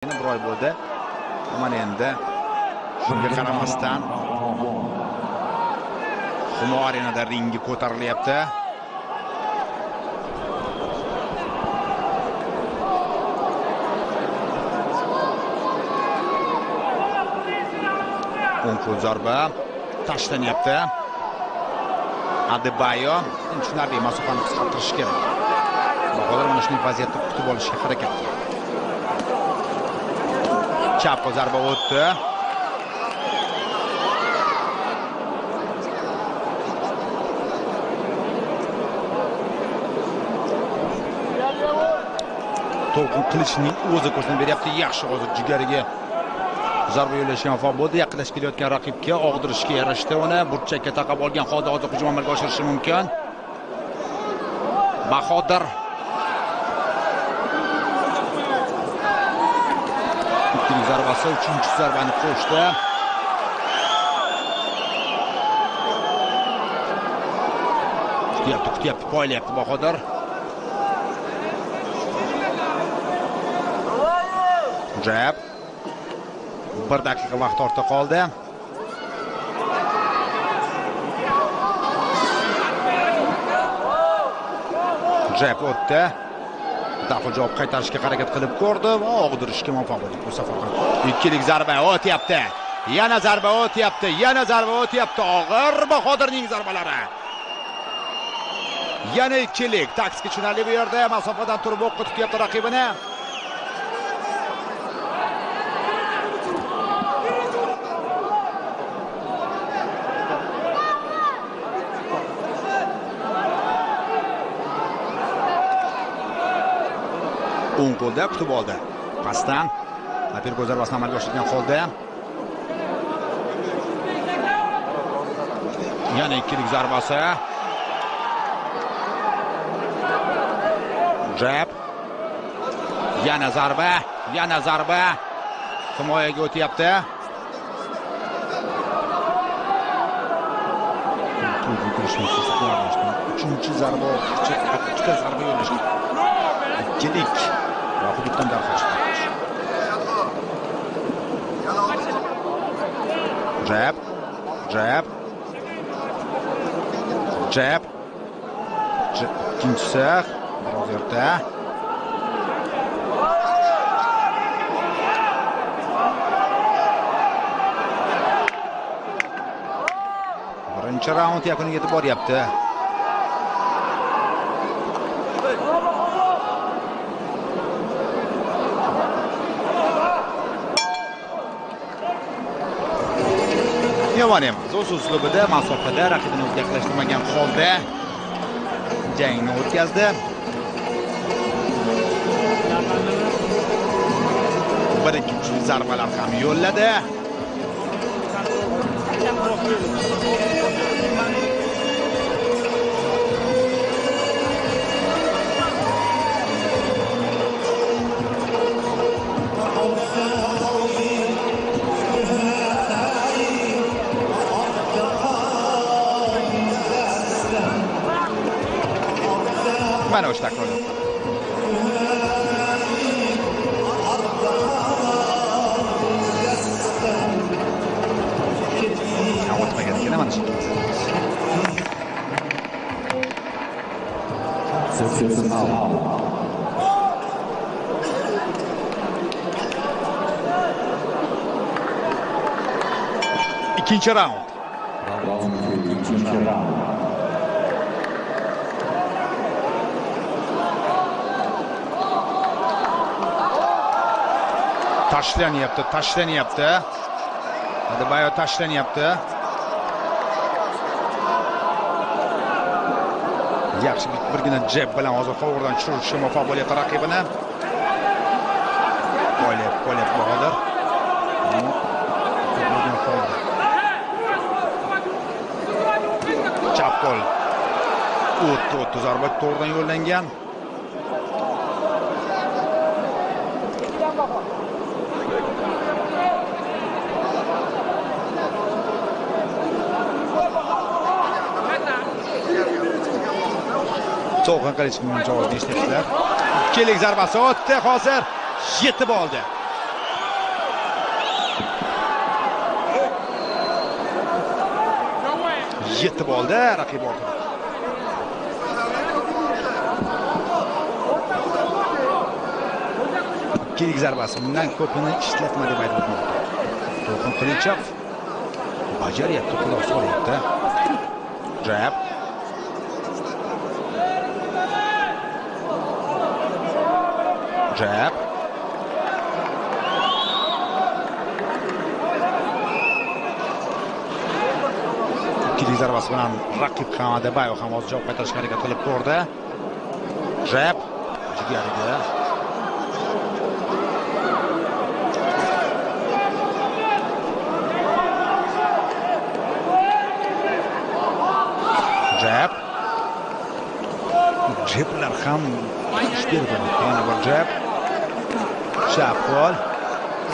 Bir oy bo'ldi. Mana endi shunga qaramasdan Humo arenada ringga ko'tarilyapti. O'ng qo'l zarba tashlanyapti. Adebayo tushunarli masofani qisqartirish kerak. Bahodir mana shunday vaziyatda kutib olishga harakat qildi. Chap qo'l zarba o'tdi. To'g'ri qilishning o'zi ko'rsatib beryapti. Yaxshi hozir jigariga zarba yo'llashga muvaffaq bo'ldi. Yaqinlashib kelayotgan raqibga og'dirishga yarashdi. Uni burchakka taqab olgan holda hozir hujum amalga oshirishi mumkin. Bahodir ikkinchi zarbasi, uchinchi zarbani qo'shdi. Kutyapti, poylayapti Bahodir. Jab. 1 daqiqa vaqt ortda qoldi. Jab o'tdi. Daxil javob qaytarishga harakat qilib ko'rdi va og'dirishga muvaffaq bo'ldi. Bu safar ham ikkilik zarba o'tyapti. Yana zarba o'tyapti. Og'ir Bahodirning zarbalari. Yana ikkilik. Taktika tushunarli bu yerda. Masofadan turib o'q tutyapti raqibini. O'ng qo'lda kutib oldi. Pastdan Napirko zarbasini amalga oshirgan holda yana ikkilik zarbasi. Jab. Yana zarba. Himoyaga o'tyapti. Uchinchi zarba, ikkita zarba yo'llash. Ikkilik. Hududdan darhol chiqdi. Jab. Ikkinchisi biroz erta. Birinchi raund yakuniga yetib boryapti. Yomon emas. O'z uslubida masofada raqibini o'ziga yaqinlashtirmagan holda jangni o'tkazdi. Bir ikki kuchli zarbalar ham yo'lladi. Mana o'sha takrorlayapti. O'tmagan ekan mana shu. İkinci raund. Tashlanyapti. Adebayo tashlanyapti. Yaxshi birgina jab bilan hozir qo'rg'ondan tushirishga muvaffaq bo'lyapti raqibini. Qo'lyapti Bahodir. Chap qo'l. O'tdi zarba to'g'ridan yo'llangan. So'g'in qilish mumkin javobni eshityapsizlar. Ikkilik zarbasi o'tdi, hozir yetib oldi. yetib oldi raqib ortida. Ikkilik zarbasi bundan ko'pini ishlatma deb aytib o'tmoqda. To'lqin Qilichov bajaryapti, quloq solyapti. Jab. Jab. Ikkilik zarbasi bilan raqib ham Adebayo ham o'z javob qaytarishga harakat qilib ko'rdi. Jab. Jigariga. Jab. Jablar ham kuchli edi. Yana bir jab. Chap qo'l.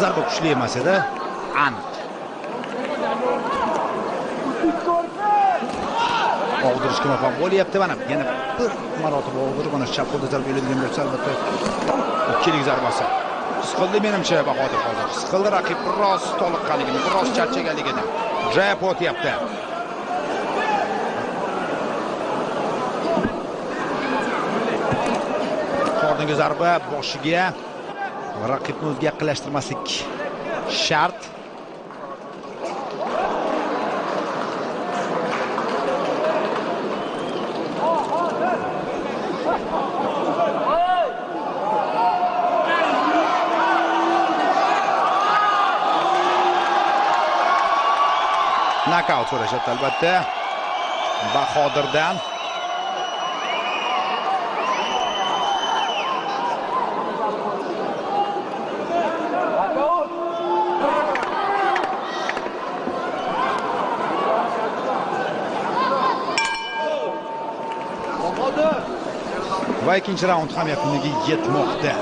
Zarba kuchli emas edi. Aniq. Og'dirishga muvaffaq bo'lyapti. Mana yana bir marotaba og'dirib, mana chap qo'lda zarba yo'ladigan bo'lsa, albatta ikkilik zarbasi. His qildi menimcha Bahodir hozir. His qildi raqib biroz toliqqanligini, biroz charchaganligini. Jab o'tyapti. Oldingi zarba boshiga, raqibni o'ziga yaqinlashtirmaslik shart. Nokaut so'rashadi albatta Bahodirdan. Va ikkinchi raund ham yakuniga yetmoqda.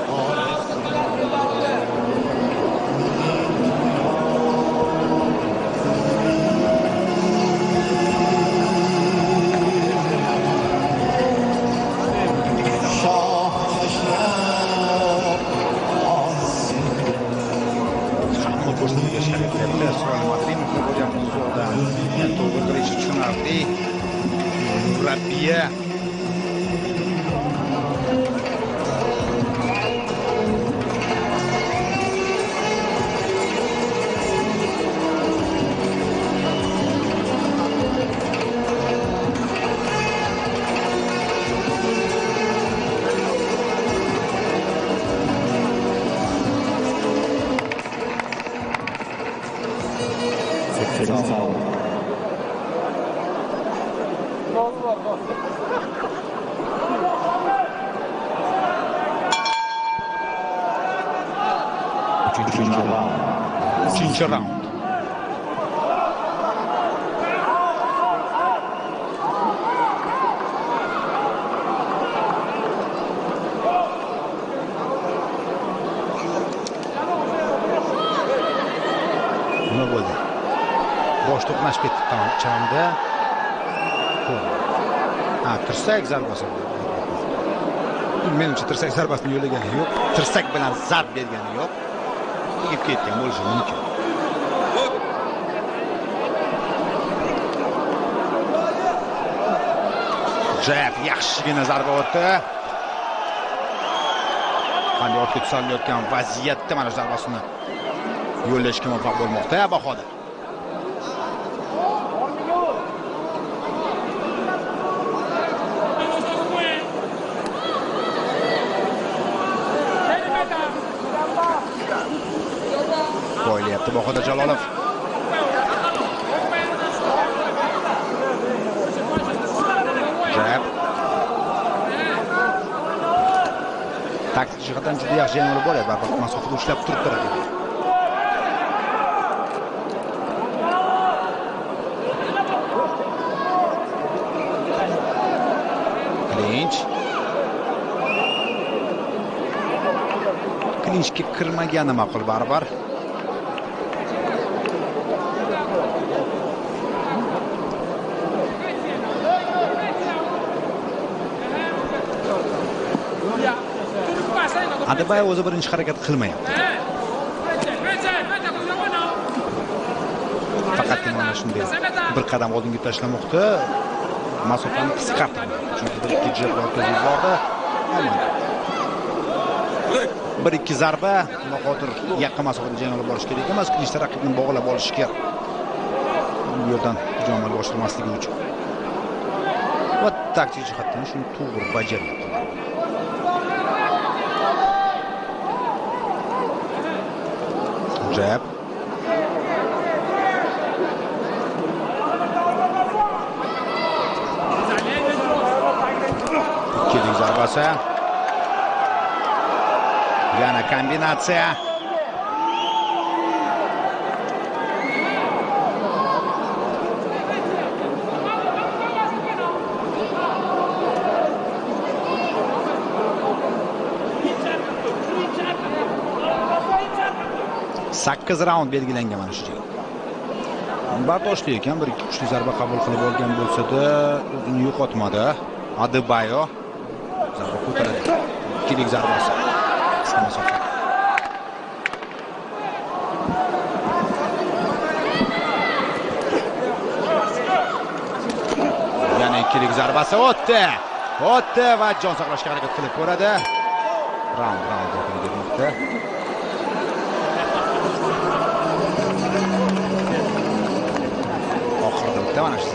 Murabbiya uchinchi raund. Nima bo'ldi? Bosh to'qnash ketdi chamda. Tirsak zarbasi. Menimcha tirsak zarbasini yo'llagani yo'q. Tirsak bilan zarb bergani yo'q. Tegib ketgan bo'lishi mumkin. Jab yaxshigina zarba o'tdi. Qanday ortga tusalayotgan vaziyatda mana zarbasini yo'llashga muvaffaq bo'lmoqda Bahodir. Qo'yilyapti Bahodir Jalolov. Jab. Taktik jihatdan juda yaxshi jang olib boradi. Baribir masofada ushlab turibdi raqib. Klinchga kirmagani ma'qul baribir. Adebayo o'zi birinchi harakat qilmayapti. Faqatgina shunday bir qadam oldinga tashlamoqda, masofani qisqartirdi. Chunki bir ikki jabr o'tkazib yubordi. Bir ikki zarba noqodir yaqin masofada jang olib borish kerak emas, Klinchda raqibni bog'lab olish kerak. Bu yerdan hujum amalga oshirmasligi uchun. Va taktik jihatdan shuni to'g'ri bajaryapti. Jab. Ikkilik zarbasi. Yana kombinatsiya. Sakkiz raund belgilangan mana shu joy. Bartoshli ekan, bir ikki kuchli zarba qabul qilib olgan bo'lsa-da, o'zini yo'qotmadi. Adebayo zarba ko'taradi. Ikkilik zarbasi. Qisqa masofa. Yana ikkilik zarbasi o'tdi. O'tdi va jon saqlashga harakat qilib ko'radi. Raund oxiriga kelmoqda. Oxirida o'tdi mana shu.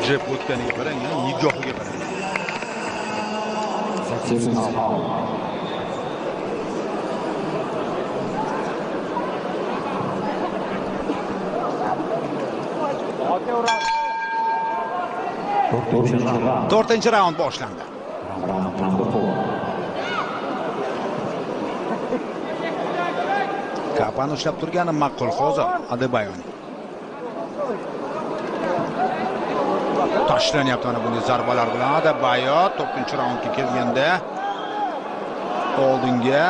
Jeb o'tganiga qarang, nigohiga qarang. To'rtinchi raund boshlandi. Kapani ushlab turgani ma'qul hozir Adebayoning. Tashlanyapti mana bunday zarbalar bilan Adebayo 4-raundga kelganda oldinga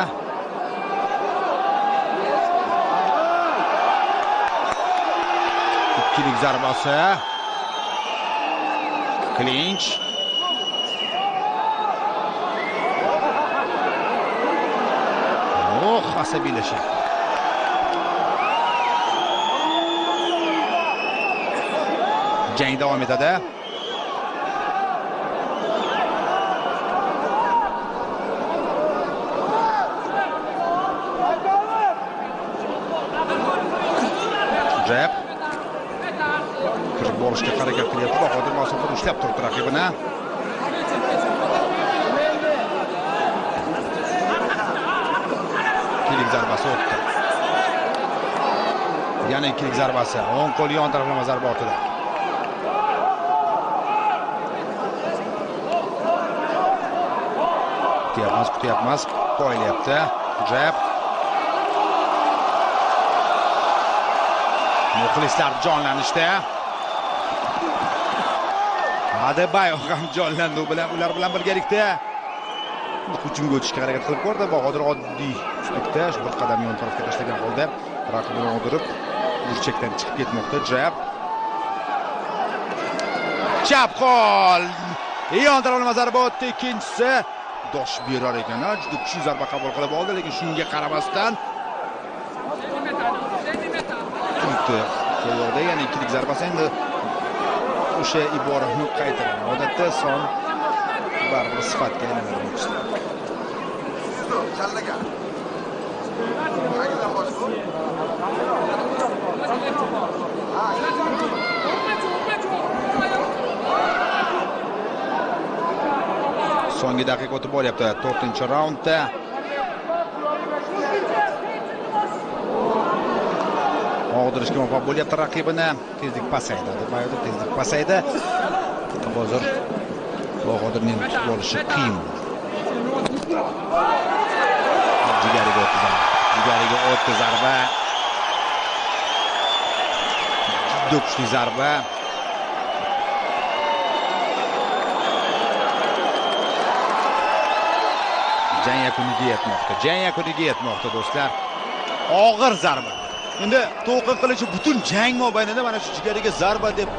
ikkilik zarbasi. Klinch. Asabiylashyapti. Jang davom etadi. Jab. Kirib borishga harakat qilyapti. Bahodir masofada ushlab turibdi raqibini. Ikkilik zarbasi o'tdi. Yana ikkilik zarbasi. O'ng qo'l yon taraflama zarba ortida. Kutyapmiz. Qo'yilyapti. Jab. Muxlislar jonlanishda. Adebayo ham jonlandi ular bilan birgalikda. Hujumga o'tishga harakat qilib ko'rdi. Bahodir oddiy uchlikda bir qadam yon tarafga tashlagan holda raqibini og'dirib burchakdan chiqib ketmoqda. Jab. Chap qo'l. Yon taraflama zarba o'tdi. Ikkinchisi dosh berar ekan. Juda kuchli zarba qabul qilib oldi, lekin shunga qaramasdan qo'lda yana ikkilik zarbasi. Endi o'sha iborani qaytaradi. Odatda son baribir sifatga aylanadi. So'nggi daqiqa o'tib boryapti 4-raundda. Og'dirishga muvaffaq bo'lyapti raqibini. Tezlik pasaydi. Adebayoda tezlik pasaydi. Hozir Bahodirning tutib olishi qiyin. Jigariga o'tdi zarba. Jigariga o'tdi zarba. Juda kuchli zarba. Jang yakuniga yetmoqda. Jang yakuniga yetmoqda do'stlar. Og'ir zarba. Endi To'lqin Qilichi butun jang mobaynida mana shu jigariga zarba deb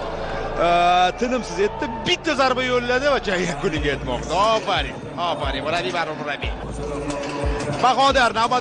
tinimsiz etdi. Bitta zarba yo'lladi va jang yakuniga yetmoqda. Ofarin. Ofarin. Murabbiy Bahodir navbat